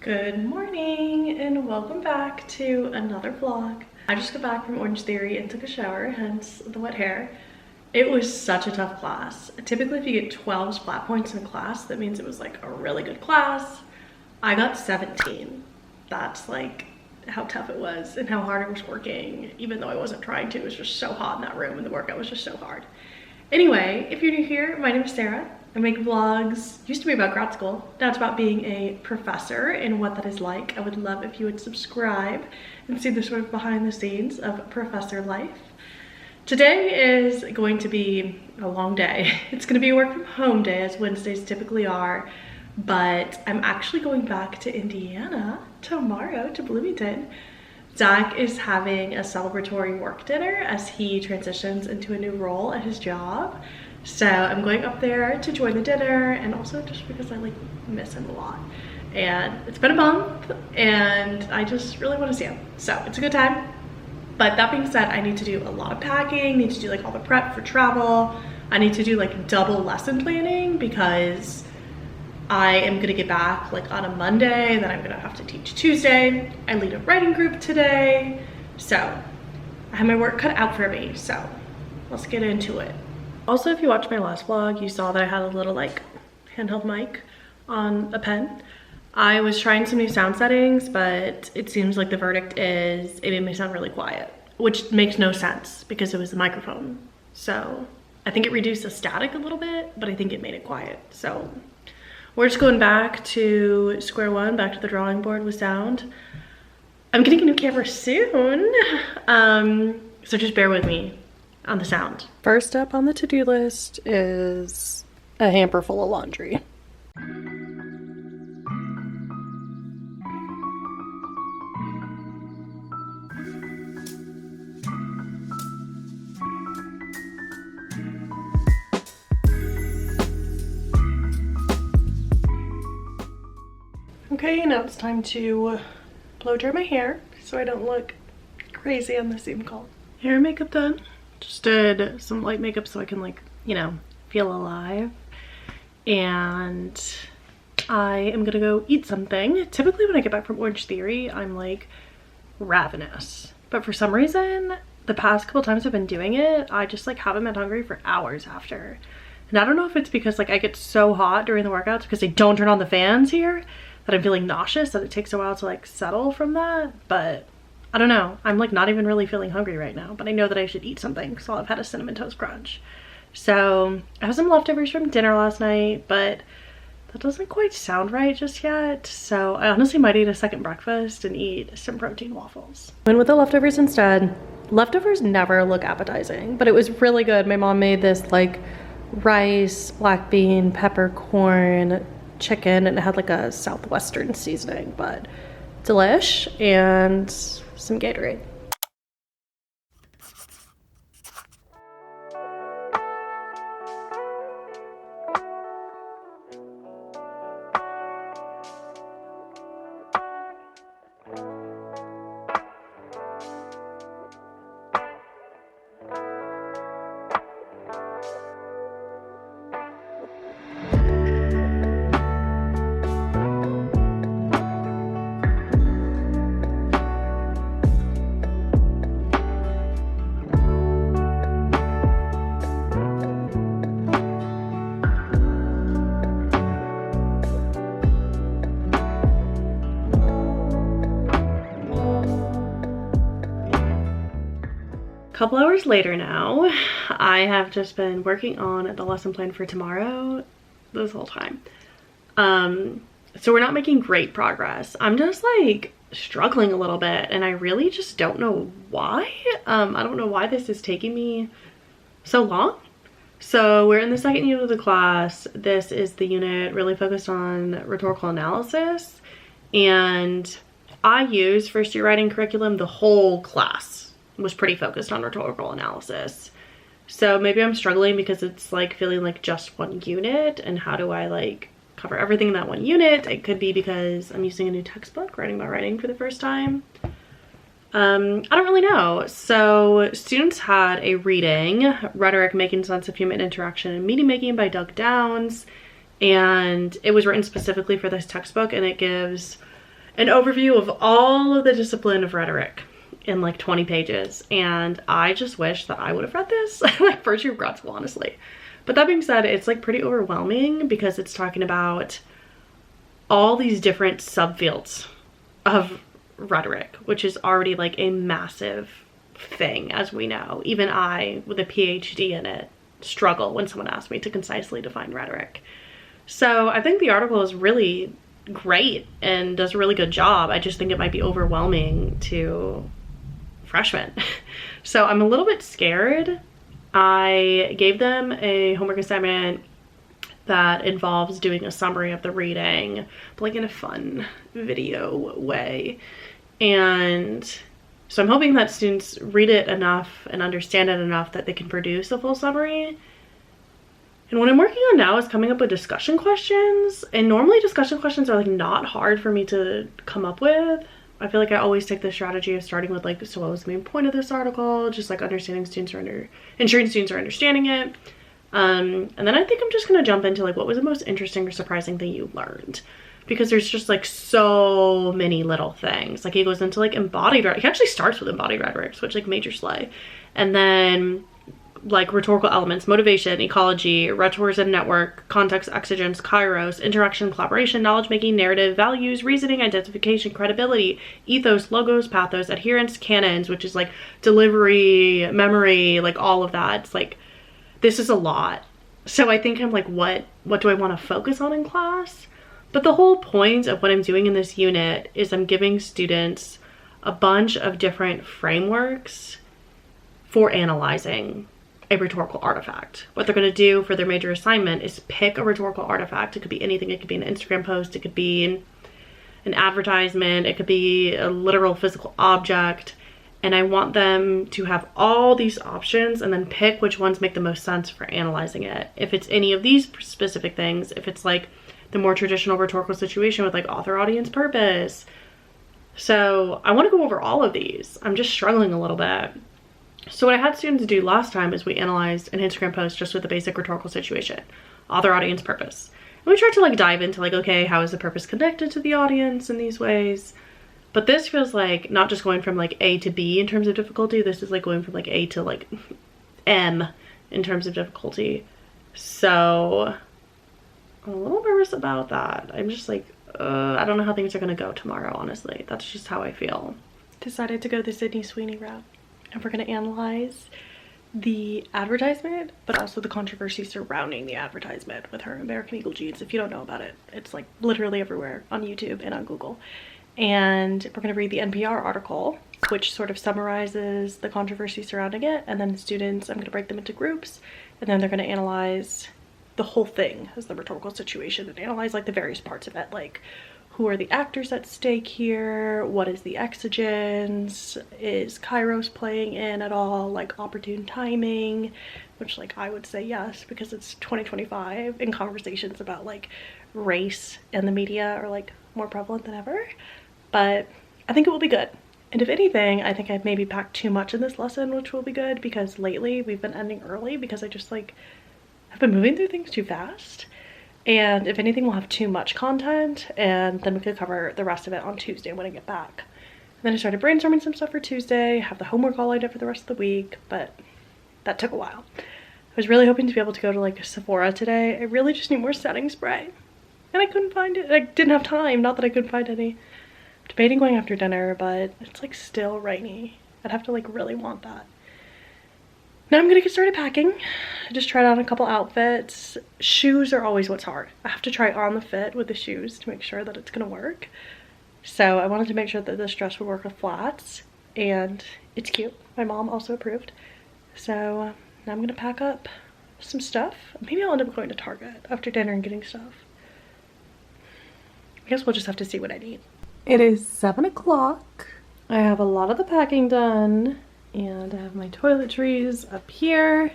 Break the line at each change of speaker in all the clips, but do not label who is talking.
Good morning and welcome back to another vlog. I just got back from Orange Theory and took a shower, hence the wet hair. It was such a tough class. Typically if you get 12 splat points in a class, that means it was like a really good class. I got 17. That's like how tough it was and how hard I was working, even though I wasn't trying to. It was just so hot in that room and the workout was just so hard. Anyway, if you're new here, my name is Sarah. I make vlogs, used to be about grad school. Now it's about being a professor and what that is like. I would love if you would subscribe and see the sort of behind the scenes of professor life. Today is going to be a long day. It's gonna be a work from home day, as Wednesdays typically are, but I'm actually going back to Indiana tomorrow, to Bloomington. Zach is having a celebratory work dinner as he transitions into a new role at his job. So I'm going up there to join the dinner, and also just because I like miss him a lot. And it's been a month and I just really want to see him. So it's a good time. But that being said, I need to do a lot of packing, need to do like all the prep for travel. I need to do like double lesson planning because I am gonna get back like on a Monday, then I'm gonna have to teach Tuesday. I lead a writing group today. So I have my work cut out for me. So let's get into it. Also, if you watched my last vlog, you saw that I had a little like handheld mic on a pen. I was trying some new sound settings, but it seems like the verdict is it made me sound really quiet, which makes no sense because it was the microphone. So I think it reduced the static a little bit, but I think it made it quiet. So we're just going back to square one, back to the drawing board with sound. I'm getting a new camera soon, so just bear with me on the sound. First up on the to-do list is a hamper full of laundry. Okay, now it's time to blow dry my hair so I don't look crazy on the Zoom call. Hair and makeup done. Just did some light makeup so I can like, you know, feel alive. And I am gonna go eat something. Typically when I get back from Orange Theory, I'm like ravenous. But for some reason, the past couple times I've been doing it, I just like haven't been hungry for hours after. And I don't know if it's because like I get so hot during the workouts because they don't turn on the fans here that I'm feeling nauseous, that it takes a while to like settle from that. But I don't know, I'm like not even really feeling hungry right now, but I know that I should eat something, so I've had a cinnamon toast crunch. So I have some leftovers from dinner last night, but that doesn't quite sound right just yet. So I honestly might eat a second breakfast and eat some protein waffles. Went with the leftovers instead. Leftovers never look appetizing, but it was really good. My mom made this like rice, black bean, peppercorn, chicken, and it had like a southwestern seasoning, but delish, and some Gatorade. Couple hours later now, I have just been working on the lesson plan for tomorrow this whole time. So we're not making great progress. I'm just like struggling a little bit and I really just don't know why. I don't know why this is taking me so long. So we're in the second unit of the class. This is the unit really focused on rhetorical analysis, and I use first year writing curriculum. The whole class was pretty focused on rhetorical analysis. So maybe I'm struggling because it's like feeling like just one unit, and how do I like cover everything in that one unit? It could be because I'm using a new textbook, writing about writing for the first time. I don't really know. So students had a reading, Rhetoric, Making Sense of Human Interaction and Meaning Making by Doug Downs, and it was written specifically for this textbook, and it gives an overview of all of the discipline of rhetoric in like 20 pages. And I just wish that I would have read this like first year of grad school, honestly. But that being said, it's like pretty overwhelming because it's talking about all these different subfields of rhetoric, which is already like a massive thing, as we know. Even I, with a PhD in it, struggle when someone asks me to concisely define rhetoric. So I think the article is really great and does a really good job. I just think it might be overwhelming to freshmen. So I'm a little bit scared. I gave them a homework assignment that involves doing a summary of the reading, but like in a fun video way. And so I'm hoping that students read it enough and understand it enough that they can produce a full summary. And what I'm working on now is coming up with discussion questions. And normally discussion questions are like not hard for me to come up with. I feel like I always take the strategy of starting with like, so what was the main point of this article? Just like understanding students are ensuring students are understanding it. And then I think I'm just gonna jump into like, what was the most interesting or surprising thing you learned? Because there's just like so many little things. Like he goes into like embodied rhetoric. He actually starts with embodied rhetoric, which like major slay. And then like rhetorical elements, motivation, ecology, rhetors and network, context, exigence, kairos, interaction, collaboration, knowledge making, narrative, values, reasoning, identification, credibility, ethos, logos, pathos, adherence, canons, which is like delivery, memory, like all of that. It's like, this is a lot. So I think I'm like, what do I want to focus on in class? But the whole point of what I'm doing in this unit is I'm giving students a bunch of different frameworks for analyzing a rhetorical artifact. What they're going to do for their major assignment is pick a rhetorical artifact. It could be anything. It could be an Instagram post. It could be an advertisement. It could be a literal physical object. And I want them to have all these options and then pick which ones make the most sense for analyzing it. If it's any of these specific things, if it's like the more traditional rhetorical situation with like author, audience, purpose. So I want to go over all of these. I'm just struggling a little bit. So what I had students do last time is we analyzed an Instagram post just with the basic rhetorical situation, author, audience, purpose. And we tried to like dive into like, okay, how is the purpose connected to the audience in these ways? But this feels like not just going from like A to B in terms of difficulty. This is like going from like A to like M in terms of difficulty. So I'm a little nervous about that. I'm just like, I don't know how things are gonna go tomorrow, honestly. That's just how I feel. Decided to go the Sydney Sweeney route. And we're gonna analyze the advertisement, but also the controversy surrounding the advertisement with her American Eagle jeans. If you don't know about it, it's like literally everywhere on YouTube and on Google. And we're going to read the NPR article, which sort of summarizes the controversy surrounding it. And then the students, I'm going to break them into groups, and then they're going to analyze the whole thing as the rhetorical situation and analyze like the various parts of it. Like, who are the actors at stake here? What is the exigence? Is kairos playing in at all? Like opportune timing, which like I would say yes, because it's 2025 and conversations about like race and the media are like more prevalent than ever. But I think it will be good. And if anything, I think I've maybe packed too much in this lesson, which will be good because lately we've been ending early because I just like have been moving through things too fast. And if anything, we'll have too much content and then we could cover the rest of it on Tuesday when I get back. And then I started brainstorming some stuff for Tuesday, have the homework all lined up for the rest of the week, but that took a while. I was really hoping to be able to go to like Sephora today. I really just need more setting spray. And I couldn't find it. I didn't have time, not that I couldn't find any. Debating going after dinner, but it's like still rainy. I'd have to like really want that. Now I'm gonna get started packing. I just tried on a couple outfits. Shoes are always what's hard. I have to try on the fit with the shoes to make sure that it's gonna work. So I wanted to make sure that this dress would work with flats, and it's cute. My mom also approved. So now I'm gonna pack up some stuff. Maybe I'll end up going to Target after dinner and getting stuff. I guess we'll just have to see what I need. It is 7 o'clock. I have a lot of the packing done and I have my toiletries up here.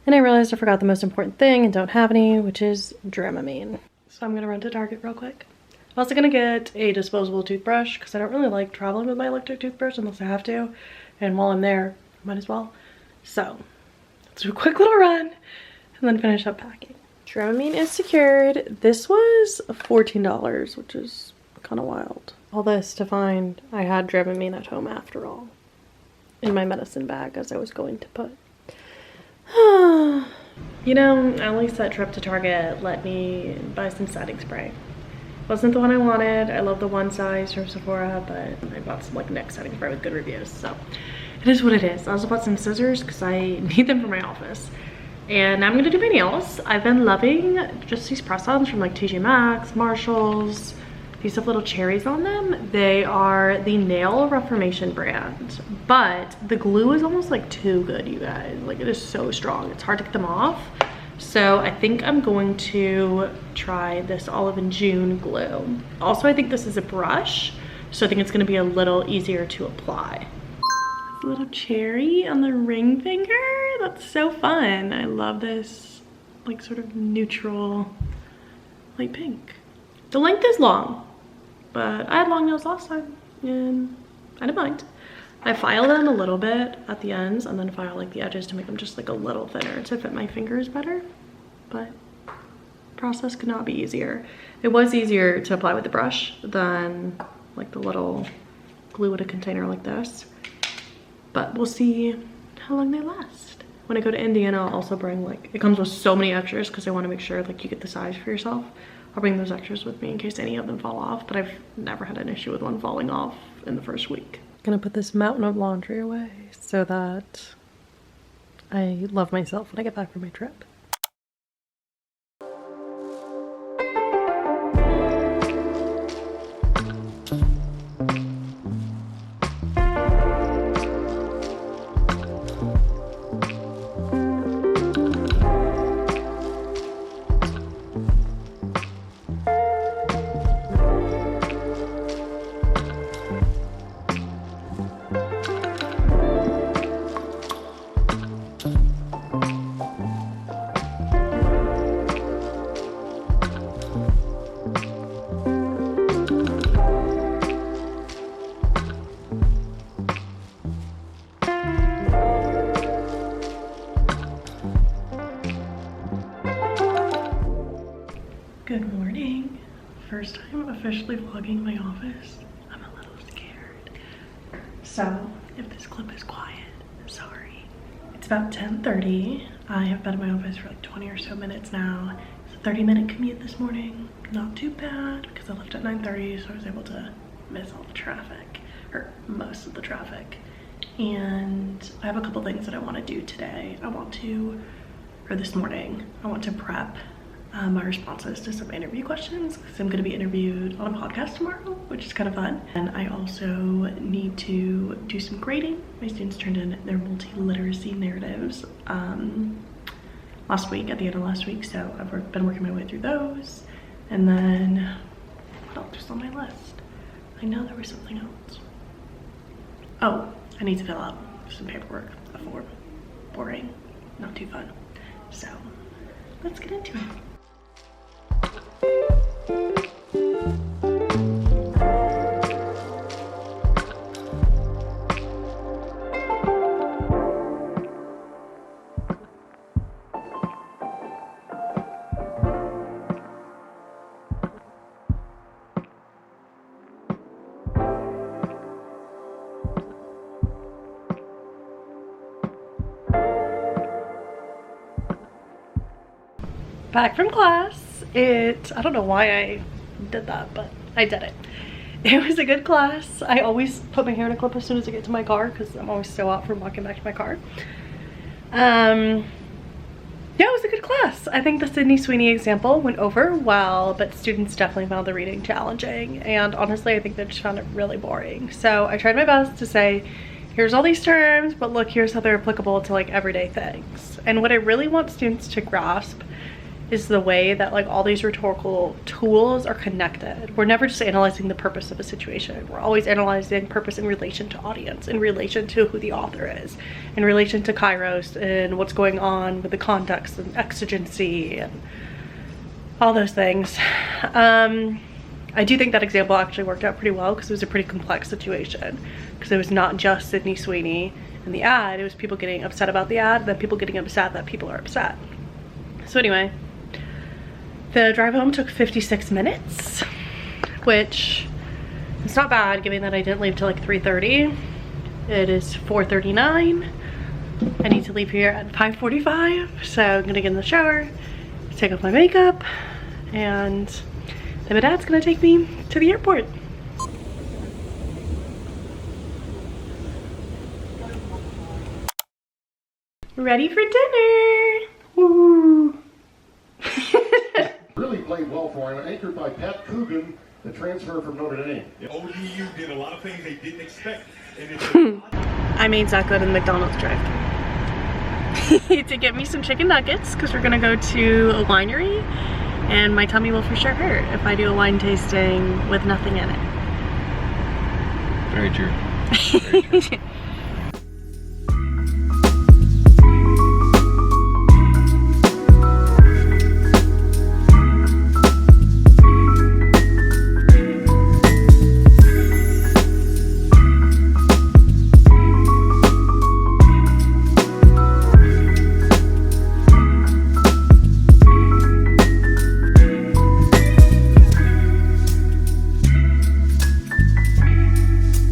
And I realized I forgot the most important thing and don't have any, which is Dramamine. So I'm gonna run to Target real quick. I'm also gonna get a disposable toothbrush because I don't really like traveling with my electric toothbrush unless I have to. And while I'm there, I might as well. So let's do a quick little run and then finish up packing. Dramamine is secured. This was $14, which is kind of wild. All this to find I had Dramamine at home after all, in my medicine bag as I was going to put. You know, at least that trip to Target let me buy some setting spray. Wasn't the one I wanted. I love the one size from Sephora, but I bought some like NYX setting spray with good reviews, so it is what it is. I also bought some scissors because I need them for my office. And now I'm gonna do my nails. I've been loving just these press-ons from like TJ Maxx, Marshalls. These have little cherries on them. They are the Nail Reformation brand, but the glue is almost like too good, you guys. Like, it is so strong. It's hard to get them off. So I think I'm going to try this Olive and June glue. Also, I think this is a brush, so I think it's gonna be a little easier to apply. A little cherry on the ring finger. That's so fun. I love this like sort of neutral light pink. The length is long, but I had long nails last time and I didn't mind. I file them a little bit at the ends and then file like the edges to make them just like a little thinner to fit my fingers better. But process could not be easier. It was easier to apply with the brush than like the little glue in a container like this. But we'll see how long they last. When I go to Indiana, I'll also bring like, it comes with so many extras because I want to make sure like you get the size for yourself. I'll bring those extras with me in case any of them fall off, but I've never had an issue with one falling off in the first week. I'm gonna put this mountain of laundry away so that I love myself when I get back from my trip. Good morning. First time officially vlogging my office. I'm a little scared. So if this clip is quiet, I'm sorry. It's about 10:30. I have been in my office for like 20 or so minutes now. It's a 30-minute commute this morning. Not too bad because I left at 9:30, so I was able to miss all the traffic, or most of the traffic. And I have a couple things that I want to do today. This morning, I want to prep my responses to some interview questions because I'm going to be interviewed on a podcast tomorrow, which is kind of fun. And I also need to do some grading. My students turned in their multi-literacy narratives last week, at the end of last week, so I've been working my way through those. And then what else was on my list? I know there was something else. Oh, I need to fill out some paperwork, a form. Boring, not too fun. So let's get into it. Back from class. I don't know why I did that, but I did it. It was a good class. I always put my hair in a clip as soon as I get to my car because I'm always so out from walking back to my car. Yeah, it was a good class. I think the Sydney Sweeney example went over well, but students definitely found the reading challenging. And honestly, I think they just found it really boring. So I tried my best to say, here's all these terms, but look, here's how they're applicable to like everyday things. And what I really want students to grasp is the way that like all these rhetorical tools are connected. We're never just analyzing the purpose of a situation. We're always analyzing purpose in relation to audience, in relation to who the author is, in relation to Kairos and what's going on with the context and exigency and all those things. I do think that example actually worked out pretty well because it was a pretty complex situation, because it was not just Sydney Sweeney and the ad, it was people getting upset about the ad, then people getting upset that people are upset. So anyway, the drive home took 56 minutes, which It's not bad given that I didn't leave till like 3:30. It is 4:39. I need to leave here at 5:45, so I'm gonna get in the shower, take off my makeup, and then my dad's gonna take me to the airport. Ready for dinner! Woo!
Really played well for him, anchored by Pat Coogan, the transfer from Notre Dame.
ODU did a lot of things they didn't expect.
I made Zach go to the McDonald's drive-thru to get me some chicken nuggets because we're gonna go to a winery and my tummy will for sure hurt if I do a wine tasting with nothing in it.
Very true. Very true.